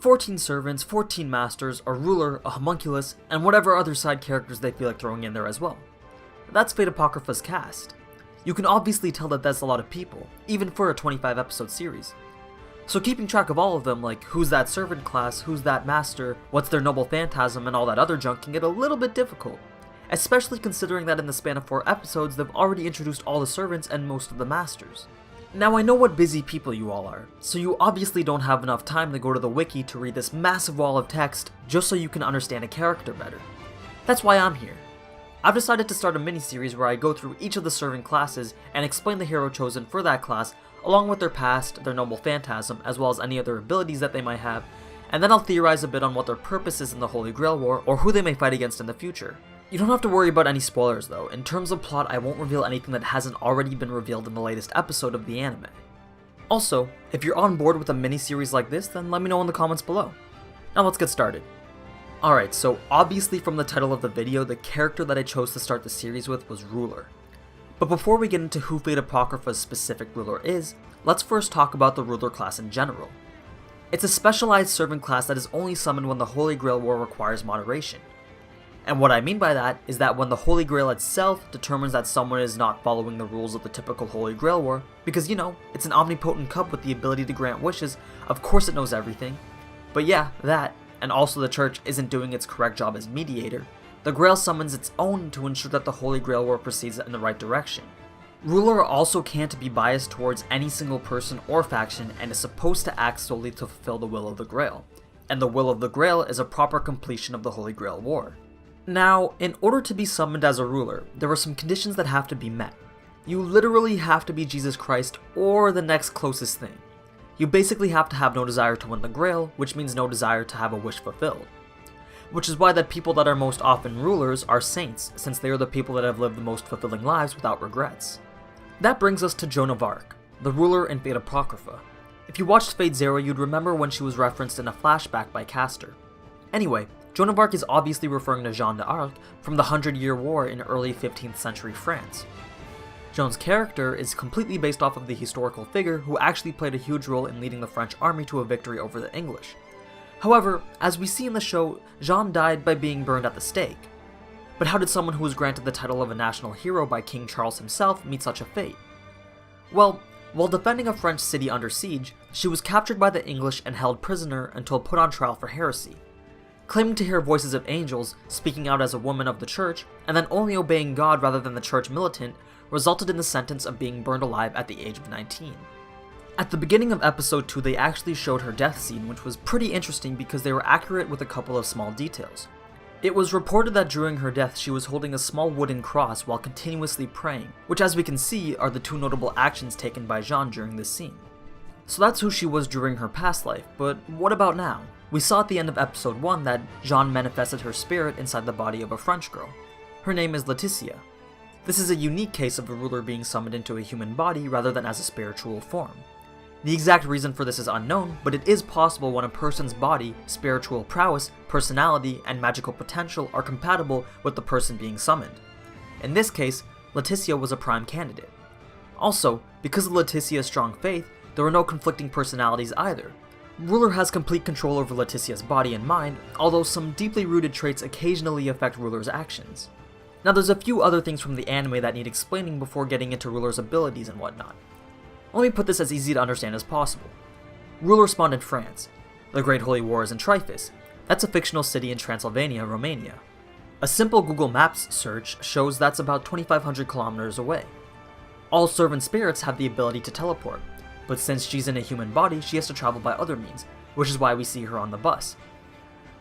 14 servants, 14 masters, a ruler, a homunculus, and whatever other side characters they feel like throwing in there as well. That's Fate Apocrypha's cast. You can obviously tell that that's a lot of people, even for a 25 episode series. So keeping track of all of them, like who's that servant class, who's that master, what's their noble phantasm, and all that other junk can get a little bit difficult. Especially considering that in the span of 4 episodes, they've already introduced all the servants and most of the masters. Now I know what busy people you all are, so you obviously don't have enough time to go to the wiki to read this massive wall of text just so you can understand a character better. That's why I'm here. I've decided to start a mini-series where I go through each of the servant classes and explain the hero chosen for that class, along with their past, their noble phantasm, as well as any other abilities that they might have, and then I'll theorize a bit on what their purpose is in the Holy Grail War, or who they may fight against in the future. You don't have to worry about any spoilers though. In terms of plot, I won't reveal anything that hasn't already been revealed in the latest episode of the anime. Also, if you're on board with a mini-series like this, then let me know in the comments below. Now let's get started. Alright, so obviously from the title of the video, the character that I chose to start the series with was Ruler. But before we get into who Fate Apocrypha's specific ruler is, let's first talk about the ruler class in general. It's a specialized servant class that is only summoned when the Holy Grail War requires moderation. And what I mean by that is that when the Holy Grail itself determines that someone is not following the rules of the typical Holy Grail War, because you know, it's an omnipotent cup with the ability to grant wishes, of course it knows everything. But yeah, that, and also the church isn't doing its correct job as mediator, the Grail summons its own to ensure that the Holy Grail War proceeds in the right direction. Ruler also can't be biased towards any single person or faction and is supposed to act solely to fulfill the will of the Grail, and the will of the Grail is a proper completion of the Holy Grail War. Now, in order to be summoned as a ruler, there are some conditions that have to be met. You literally have to be Jesus Christ or the next closest thing. You basically have to have no desire to win the Grail, which means no desire to have a wish fulfilled. Which is why the people that are most often rulers are saints, since they are the people that have lived the most fulfilling lives without regrets. That brings us to Joan of Arc, the ruler in Fate Apocrypha. If you watched Fate Zero, you'd remember when she was referenced in a flashback by Castor. Anyway, Joan of Arc is obviously referring to Joan of Arc from the 100-Year War in early 15th century France. Joan's character is completely based off of the historical figure who actually played a huge role in leading the French army to a victory over the English. However, as we see in the show, Jeanne died by being burned at the stake. But how did someone who was granted the title of a national hero by King Charles himself meet such a fate? Well, while defending a French city under siege, she was captured by the English and held prisoner until put on trial for heresy. Claiming to hear voices of angels, speaking out as a woman of the church, and then only obeying God rather than the church militant, resulted in the sentence of being burned alive at the age of 19. At the beginning of episode 2 they actually showed her death scene, which was pretty interesting because they were accurate with a couple of small details. It was reported that during her death she was holding a small wooden cross while continuously praying, which as we can see are the 2 notable actions taken by Jeanne during this scene. So that's who she was during her past life, but what about now? We saw at the end of episode 1 that Jeanne manifested her spirit inside the body of a French girl. Her name is Laetitia. This is a unique case of a ruler being summoned into a human body rather than as a spiritual form. The exact reason for this is unknown, but it is possible when a person's body, spiritual prowess, personality, and magical potential are compatible with the person being summoned. In this case, Laetitia was a prime candidate. Also, because of Laetitia's strong faith, there were no conflicting personalities either. Ruler has complete control over Laetitia's body and mind, although some deeply rooted traits occasionally affect Ruler's actions. Now there's a few other things from the anime that need explaining before getting into Ruler's abilities and whatnot. Let me put this as easy to understand as possible. Ruler spawned in France. The Great Holy War is in Trifis. That's a fictional city in Transylvania, Romania. A simple Google Maps search shows that's about 2,500 kilometers away. All servant spirits have the ability to teleport, but since she's in a human body, she has to travel by other means, which is why we see her on the bus.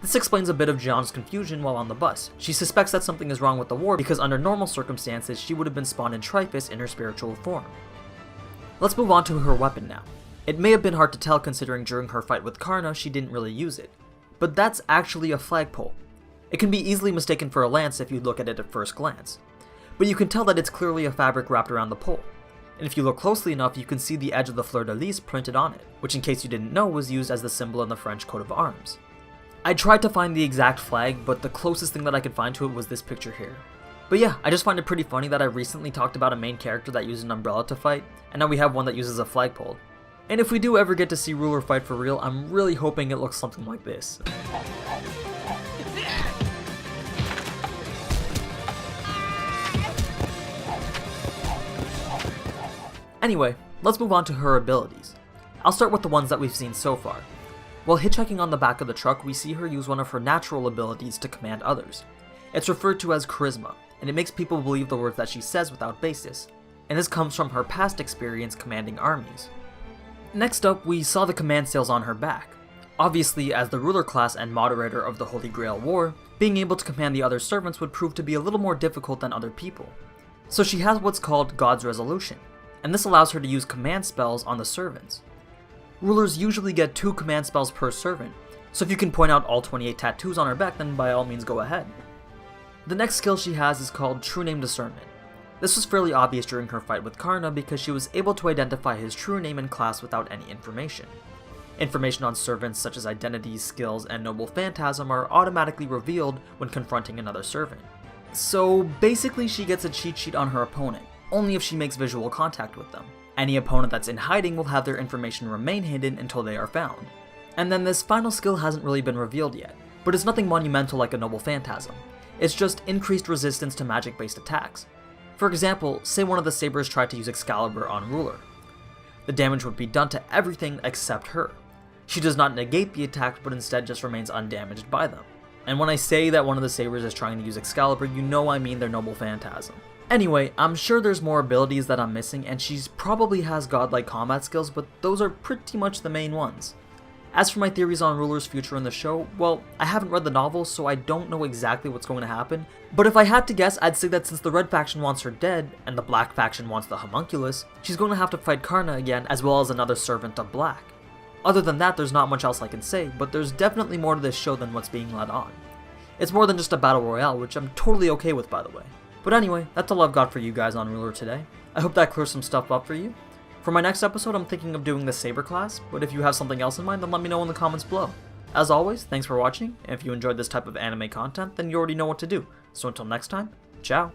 This explains a bit of Jeanne's confusion while on the bus. She suspects that something is wrong with the war because under normal circumstances, she would have been spawned in Trifis in her spiritual form. Let's move on to her weapon now. It may have been hard to tell considering during her fight with Karna, she didn't really use it. But that's actually a flagpole. It can be easily mistaken for a lance if you look at it at first glance. But you can tell that it's clearly a fabric wrapped around the pole. And if you look closely enough, you can see the edge of the fleur-de-lis printed on it, which in case you didn't know was used as the symbol in the French coat of arms. I tried to find the exact flag, but the closest thing that I could find to it was this picture here. But yeah, I just find it pretty funny that I recently talked about a main character that used an umbrella to fight, and now we have one that uses a flagpole. And if we do ever get to see Ruler fight for real, I'm really hoping it looks something like this. Anyway, let's move on to her abilities. I'll start with the ones that we've seen so far. While hitchhiking on the back of the truck, we see her use one of her natural abilities to command others. It's referred to as charisma, and it makes people believe the words that she says without basis, and this comes from her past experience commanding armies. Next up, we saw the command sails on her back. Obviously, as the ruler class and moderator of the Holy Grail War, being able to command the other servants would prove to be a little more difficult than other people. So she has what's called God's Resolution, and this allows her to use command spells on the servants. Rulers usually get 2 command spells per servant, so if you can point out all 28 tattoos on her back, then by all means go ahead. The next skill she has is called True Name Discernment. This was fairly obvious during her fight with Karna because she was able to identify his true name and class without any information. Information on servants such as identities, skills, and noble phantasm are automatically revealed when confronting another servant. So basically she gets a cheat sheet on her opponent, only if she makes visual contact with them. Any opponent that's in hiding will have their information remain hidden until they are found. And then this final skill hasn't really been revealed yet, but it's nothing monumental like a noble phantasm. It's just increased resistance to magic-based attacks. For example, say one of the sabers tried to use Excalibur on Ruler. The damage would be done to everything except her. She does not negate the attack, but instead just remains undamaged by them. And when I say that one of the sabers is trying to use Excalibur, you know I mean their noble phantasm. Anyway, I'm sure there's more abilities that I'm missing, and she probably has godlike combat skills, but those are pretty much the main ones. As for my theories on Ruler's future in the show, well, I haven't read the novel, so I don't know exactly what's going to happen, but if I had to guess, I'd say that since the red faction wants her dead, and the black faction wants the homunculus, she's going to have to fight Karna again, as well as another servant of black. Other than that, there's not much else I can say, but there's definitely more to this show than what's being led on. It's more than just a battle royale, which I'm totally okay with, by the way. But anyway, that's all I've got for you guys on Ruler today. I hope that clears some stuff up for you. For my next episode, I'm thinking of doing the Saber class, but if you have something else in mind, then let me know in the comments below. As always, thanks for watching, and if you enjoyed this type of anime content, then you already know what to do. So until next time, ciao!